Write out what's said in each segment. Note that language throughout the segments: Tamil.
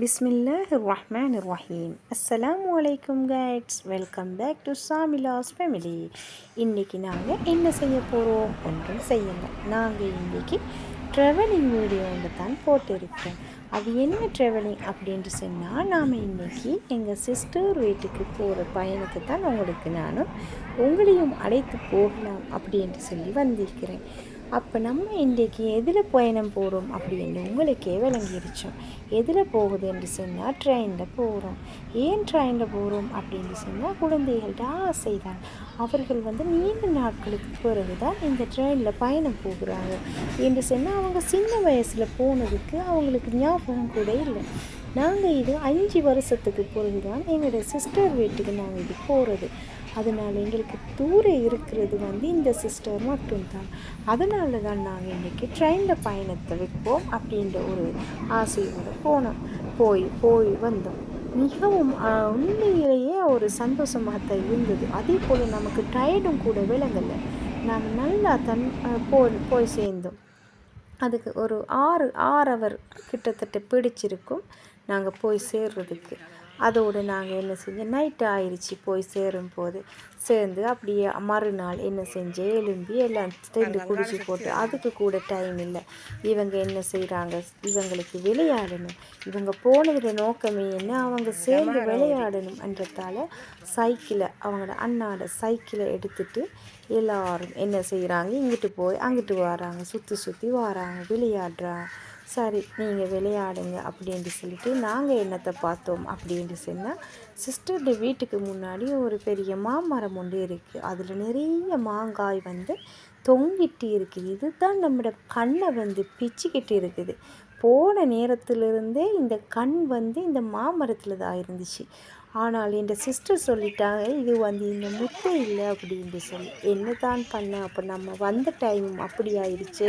பிஸ்மில்லாஹிர்ரஹ்மானிர்ரஹீம். அஸ்ஸலாமு அலைக்கும் guys, welcome back to Samila's family. இன்றைக்கி நாங்கள் என்ன செய்ய போகிறோம்? ஒன்றும் செய்யலை. நாங்கள் இன்றைக்கி ட்ராவலிங் வீடியோ ஒன்று தான் போட்டிருக்கோம். அது என்ன ட்ராவலிங் அப்படின்ட்டு சொன்னால், நாம் இன்றைக்கி எங்கள் சிஸ்டர் வீட்டுக்கு போகிற பயணத்தை தான் நானும் உங்களையும் அழைத்து போகலாம் அப்படின்ட்டு சொல்லி வந்திருக்கிறேன். அப்போ நம்ம இன்றைக்கி எதில் பயணம் போகிறோம் அப்படின்னு உங்களுக்கே விளங்கிருச்சோம். எதில் போகுது என்று சொன்னால் ட்ரெயினில் போகிறோம். ஏன் ட்ரெயினில் போகிறோம் அப்படின்னு சொன்னால் குழந்தைகள்கிட்ட ஆசை தான். அவர்கள் நீண்ட நாட்களுக்கு பிறகு தான் இந்த ட்ரெயினில் பயணம் போகிறாங்க என்று சொன்னால் அவங்க சின்ன வயசில் போனதுக்கு அவங்களுக்கு ஞாபகம் கூட இல்லை. நாங்கள் இது 5 வருஷத்துக்கு பிறகு தான் எங்களோட சிஸ்டர் வீட்டுக்கு நாங்கள் இது போகிறது. அதனால் எங்களுக்கு தூரம் இருக்கிறது இந்த சிஸ்டர் மட்டும்தான். அதனால தான் நாங்கள் இன்றைக்கி ட்ரெயினில் பயணத்தை வைப்போம் அப்படின்ற ஒரு ஆசையோடு போய் வந்தோம். மிகவும் உண்மையிலேயே ஒரு சந்தோஷமாக தான் இருந்தது. அதே போல் நமக்கு டயர்டும் கூட விளங்கலை. நாங்கள் நல்லா போய் சேர்ந்தோம். அதுக்கு ஒரு 6 ஹவர் கிட்டத்தட்ட பிடிச்சிருக்கும் நாங்கள் போய் சேர்றதுக்கு. அதோடு நாங்கள் என்ன செஞ்சோம், நைட்டு ஆயிடுச்சு போய் சேரும்போது. சேர்ந்து அப்படியே மறுநாள் என்ன செஞ்சேன், எலும்பி எல்லாம் திண்டு குடிச்சு போட்டு அதுக்கு கூட டைம் இல்லை. இவங்க என்ன செய்கிறாங்க, இவங்களுக்கு விளையாடணும். இவங்க போனதோட நோக்கமே என்ன, அவங்க சேர்ந்து விளையாடணும் என்றதால் சைக்கிளை அவங்களோட அண்ணாட சைக்கிளை எடுத்துகிட்டு எல்லாரும் என்ன செய்கிறாங்க, இங்கிட்டு போய் அங்கிட்டு வராங்க, சுற்றி வராங்க, விளையாடுறாங்க. சரி நீங்கள் விளையாடுங்க அப்படின்ட்டு சொல்லிட்டு நாங்கள் என்னத்தை பார்த்தோம் அப்படின்ட்டு சொன்னால், சிஸ்டருடைய வீட்டுக்கு முன்னாடி ஒரு பெரிய மாமரம் ஒன்று இருக்குது. அதில் நிறைய மாங்காய் தொங்கிட்டு இருக்குது. இதுதான் நம்மளோட கண்ணை பிச்சுக்கிட்டு இருக்குது. போன நேரத்திலிருந்தே இந்த கண் இந்த மாமரத்தில் தான் இருந்துச்சு. ஆனால் என் சிஸ்டர் சொல்லிட்டாங்க, இது இந்த முட்டை இல்லை அப்படின்ட்டு சொல்லி. என்ன தான் பண்ண, அப்போ நம்ம வந்த டைமும் அப்படி ஆயிடுச்சு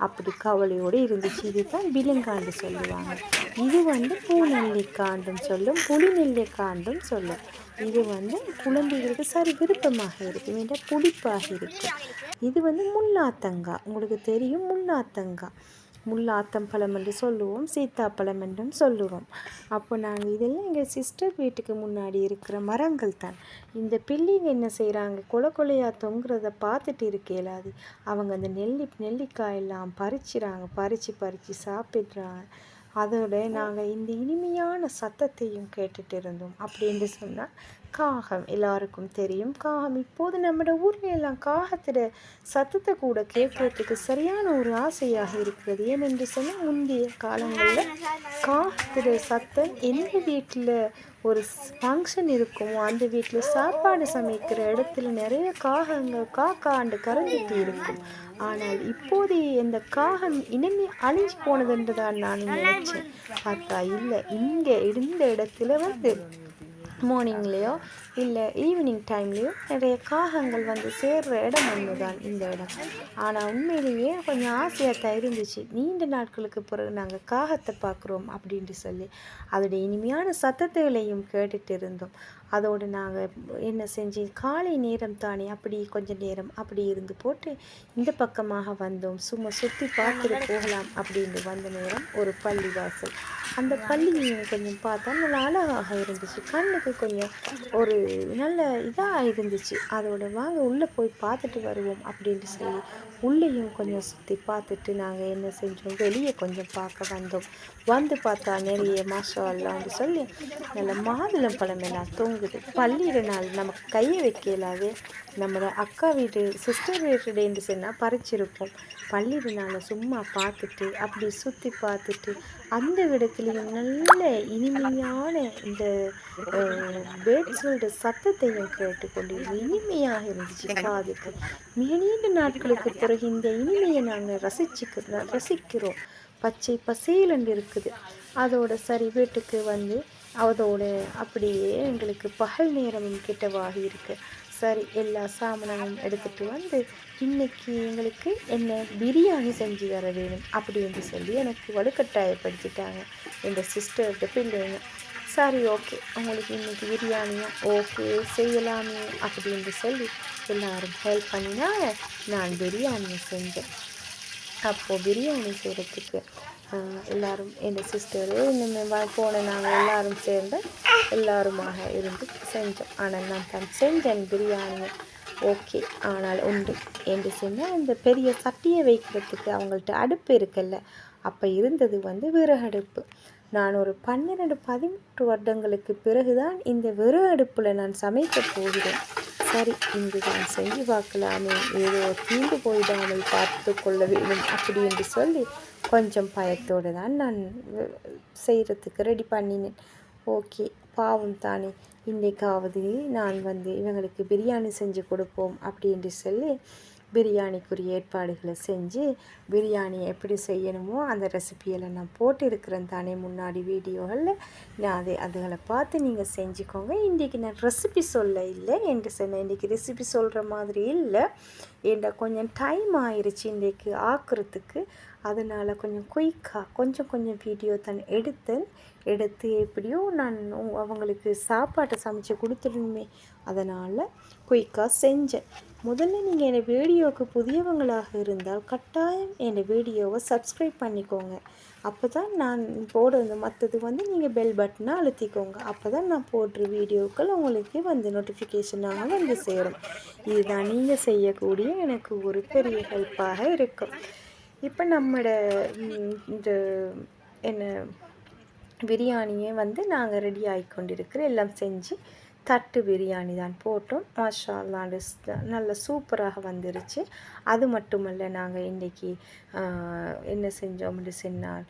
அப்படி கவலையோடு இருந்துச்சு. இதுதான் விலங்காண்டு சொல்லுவாங்க. இது பூநெல்லிக்காண்டும் சொல்லும், புளிநெல்லிக்காண்டும் சொல்லும். இது குழந்தைகளுக்கு சரி விருப்பமாக இருக்கும், என்ற புளிப்பாக இருக்கும். இது முள்ளாத்தங்காய், உங்களுக்கு தெரியும் முள்ளாத்தங்காய். முள்ளாத்தம்பழம் என்று சொல்லுவோம், சீத்தாப்பழம் என்றும் சொல்லுவோம். அப்போ நாங்கள் இதெல்லாம் எங்கள் சிஸ்டர் வீட்டுக்கு முன்னாடி இருக்கிற மரங்கள் தான். இந்த பிள்ளைங்க என்ன செய்கிறாங்க, கொலையாக தொங்குறத பார்த்துட்டு இருக்கேலாது. அவங்க அந்த நெல்லிக்காயெல்லாம் பறித்து சாப்பிட்றாங்க. அதோட நாங்கள் இந்த இனிமையான சத்தத்தையும் கேட்டுட்டு இருந்தோம். அப்படின்னு சொன்னால் காகம், எல்லாருக்கும் தெரியும் காகம். இப்போது நம்ம ஊரில் எல்லாம் காகத்தோட சத்தத்தை கூட கேட்கறதுக்கு சரியான ஒரு ஆசையாக இருக்கிறது. ஏனென்று சொன்னால், முந்தைய காலங்களில் காகத்தோட சத்தம் எந்த வீட்டில் ஒரு ஃபங்க்ஷன் இருக்குமோ அந்த வீட்டில் சாப்பாடு சமைக்கிற இடத்துல நிறைய காக்காண்டு கறந்துட்டு இருக்கும். ஆனால் இப்போதைய இந்த காகம் இனிமே அழிஞ்சு போனதுன்றதான் நான் நினைச்சேன். பார்த்தா இல்லை, இங்கே இருந்த இடத்துல மார்னிங்லேயோ இல்லை ஈவினிங் டைம்லேயோ நிறைய காகங்கள் சேர்கிற இடம் ஒன்று தான் இந்த இடம். ஆனால் உண்மையிலேயே கொஞ்சம் ஆசையாக தான் இருந்துச்சு. நீண்ட நாட்களுக்கு பிறகு நாங்கள் காகத்தை பார்க்குறோம் அப்படின்ட்டு சொல்லி அதோடைய இனிமையான சத்தத்தைகளையும் கேட்டுட்டு இருந்தோம். அதோடு நாங்கள் என்ன செஞ்சு, காலை நேரம் தானே அப்படி கொஞ்சம் நேரம் அப்படி இருந்து போட்டு இந்த பக்கமாக வந்தோம். சும்மா சுற்றி பார்த்துட்டு போகலாம் அப்படின்னு வந்த நேரம் ஒரு பள்ளிவாசல். அந்த பள்ளியையும் கொஞ்சம் பார்த்தா நல்லா அழகாக இருந்துச்சு. கண்ணுக்கு கொஞ்சம் ஒரு நல்ல இதாக இருந்துச்சு. அதோட வாங்க உள்ளே போய் பார்த்துட்டு வருவோம் அப்படின்ட்டு சொல்லி உள்ளேயும் கொஞ்சம் சுற்றி பார்த்துட்டு நாங்கள் என்ன செஞ்சோம், வெளியே கொஞ்சம் பார்க்க வந்தோம். பார்த்தா நிறைய மாஷா அல்லான்னு சொல்லி நல்ல மாதுளம் பழம் எல்லாம் தொங்குது. பள்ளியிட நாள் நமக்கு கையை வைக்கலாவே. நம்மளோட அக்கா வீட்டு சிஸ்டர் வீட்டுன்னு சொன்னால் பறிச்சிருப்போம். பள்ளியிட நாளை சும்மா பார்த்துட்டு அப்படி சுற்றி பார்த்துட்டு அந்த இடத்துலையும் நல்ல இனிமையான இந்த பேர்ட்ஸோட சத்தத்தையும் கேட்டுக்கொண்டு இனிமையாக இருந்துச்சு காதுக்கு. மிக நீண்ட நாட்களுக்கு பிறகு இந்த இனிமையை நாங்கள் ரசிக்கிறோம். பச்சை பசேலண்டு இருக்குது. அதோட சரி வீட்டுக்கு அதோட அப்படியே எங்களுக்கு பகல் நேரமும் கிட்டவாகி இருக்குது. சரி எல்லா சாமானமும் எடுத்துகிட்டு இன்னைக்கு எங்களுக்கு என்ன பிரியாணி செஞ்சு தர வேணும் அப்படின்னு சொல்லி எனக்கு வலுக்கட்டாயப்படுத்திட்டாங்க எங்கள் சிஸ்டர்கிட்ட பிள்ளைங்க. சரி ஓகே, உங்களுக்கு இன்றைக்கி பிரியாணியா, ஓகே செய்யலாமே அப்படின்னு சொல்லி எல்லாரும் ஹெல்ப் பண்ணினா நான் பிரியாணியை செஞ்சேன். அப்போது பிரியாணி செய்கிறதுக்கு எல்லோரும் எங்கள் சிஸ்டரு இன்னுமே போன நாங்கள் எல்லோரும் சேர்ந்து எல்லாருமாக இருந்து செஞ்சோம். ஆனால் நான் தான் செஞ்சேன் பிரியாணி ஓகே. ஆனால் உண்டு என்று சொன்னால் இந்த பெரிய சட்டியை வைக்கிறதுக்கு அவங்கள்ட்ட அடுப்பு இருக்குல்ல, அப்போ இருந்தது வந்து விறகு அடுப்பு. நான் ஒரு 12-13 வருடங்களுக்கு பிறகுதான் இந்த விறகு அடுப்பில் நான் சமைக்க போகிறேன். சரி, இன்று நான் செஞ்சு பார்க்கலாமே, ஏதோ தீண்டு போயிடாமல் பார்த்து கொள்ள வேண்டும் அப்படி என்று சொல்லி கொஞ்சம் பயத்தோடு தான் நான் செய்கிறதுக்கு ரெடி பண்ணினேன். ஓகே, பாவம் தானே, இன்றைக்காவது நான் வந்து இவங்களுக்கு பிரியாணி செஞ்சு கொடுப்போம் அப்படி என்று சொல்லி பிரியாணிக்குரிய ஏற்பாடுகளை செஞ்சு பிரியாணி எப்படி செய்யணுமோ அந்த ரெசிபியெல்லாம் நான் போட்டிருக்கிறேன் தானே முன்னாடி வீடியோகளில். நான் அதுகளை பார்த்து நீங்கள் செஞ்சுக்கோங்க. இன்றைக்கி நான் ரெசிபி சொல்ல இல்லை என்று சொன்னேன். இன்றைக்கி ரெசிபி சொல்கிற மாதிரி இல்லை, ஏன்டா கொஞ்சம் டைம் ஆயிடுச்சு இன்றைக்கு ஆக்குறதுக்கு. அதனால் கொஞ்சம் குயிக்காக கொஞ்சம் வீடியோ தான் எடுத்து எப்படியோ நான் அவங்களுக்கு சாப்பாட்டை சமைச்சு கொடுத்துடணுமே, அதனால் குயிக்காக செஞ்சேன். முதல்ல நீங்கள் என் வீடியோவுக்கு புதியவங்களாக இருந்தால் கட்டாயம் என் வீடியோவை சப்ஸ்கிரைப் பண்ணிக்கோங்க. அப்போ தான் நான் போடுறது மற்றது வந்து நீங்கள் பெல் பட்டனை அழுத்திக்கோங்க. அப்போ தான் நான் போடுற வீடியோக்கள் உங்களுக்கு வந்து நோட்டிஃபிகேஷனாக வந்து சேரும். இதுதான் நீங்கள் செய்யக்கூடிய எனக்கு ஒரு பெரிய ஹெல்ப்பாக இருக்கும். இப்போ நம்மளோட இந்த என்ன பிரியாணியை வந்து நாங்கள் ரெடி ஆகிக்கொண்டிருக்கிறோம். எல்லாம் செஞ்சு தட்டு பிரியாணி தான் போட்டோம். மாஷா அல்லாஹ் நல்ல சூப்பராக வந்துருச்சு. அது மட்டுமல்ல, நாங்கள் இன்றைக்கி என்ன செஞ்சோம்னு சொன்னால்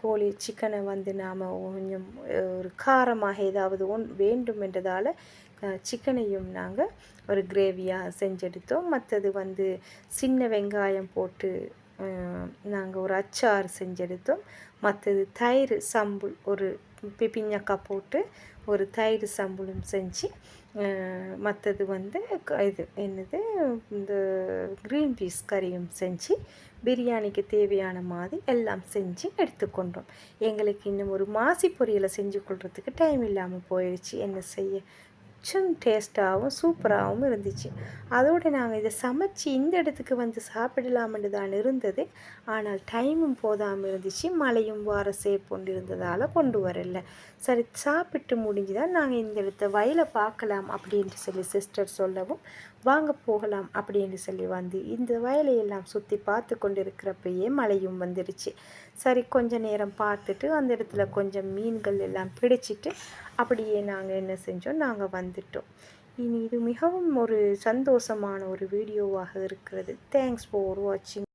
கோழி சிக்கனை வந்து நாம் கொஞ்சம் ஒரு காரமாக ஏதாவது வேண்டும் என்றதால் சிக்கனையும் நாங்கள் ஒரு கிரேவியாக செஞ்செடுத்தோம். மற்றது வந்து சின்ன வெங்காயம் போட்டு நாங்கள் ஒரு அச்சாறு செஞ்செடுத்தோம். மற்றது தயிர் சம்புல் ஒரு பிப்பிஞ்சக்காய் போட்டு ஒரு தயிர் சம்புலும் செஞ்சு, மற்றது வந்து இது என்னது இந்த க்ரீன் பீஸ் கறியும் செஞ்சு பிரியாணிக்கு தேவையான மாதிரி எல்லாம் செஞ்சு எடுத்துக்கொண்டோம். எங்களுக்கு இன்னும் ஒரு மாசி பொரியலை செஞ்சு கொள்றதுக்கு டைம் இல்லாமல் போயிடுச்சு. என்ன செய்ய, டேஸ்ட்டாகவும் சூப்பராகவும் இருந்துச்சு. அதோடு நாங்கள் இதை சமைச்சு இந்த இடத்துக்கு வந்து சாப்பிடலாம்னு தான் இருந்தது. ஆனால் டைமும் போதாமல் இருந்துச்சு. மழையும் வார கொண்டு இருந்ததால் கொண்டு வரல. சரி, சாப்பிட்டு முடிஞ்சு தான் நாங்கள் இந்த இடத்த வயலை பார்க்கலாம் அப்படின்ட்டு சொல்லி சிஸ்டர் சொல்லவும் வாங்க போகலாம் அப்படின்னு சொல்லி வந்து இந்த வயலையெல்லாம் சுற்றி பார்த்து கொண்டு இருக்கிறப்பயே மழையும் வந்துடுச்சு. சரி, கொஞ்ச நேரம் பார்த்துட்டு அந்த இடத்துல கொஞ்சம் மீன்கள் எல்லாம் பிடிச்சிட்டு அப்படியே நாங்கள் என்ன செஞ்சோம், நாங்கள் வந்துட்டோம். இனி இது மிகவும் ஒரு சந்தோஷமான ஒரு வீடியோவாக இருக்கிறது. தேங்க்ஸ் ஃபார் வாட்சிங்.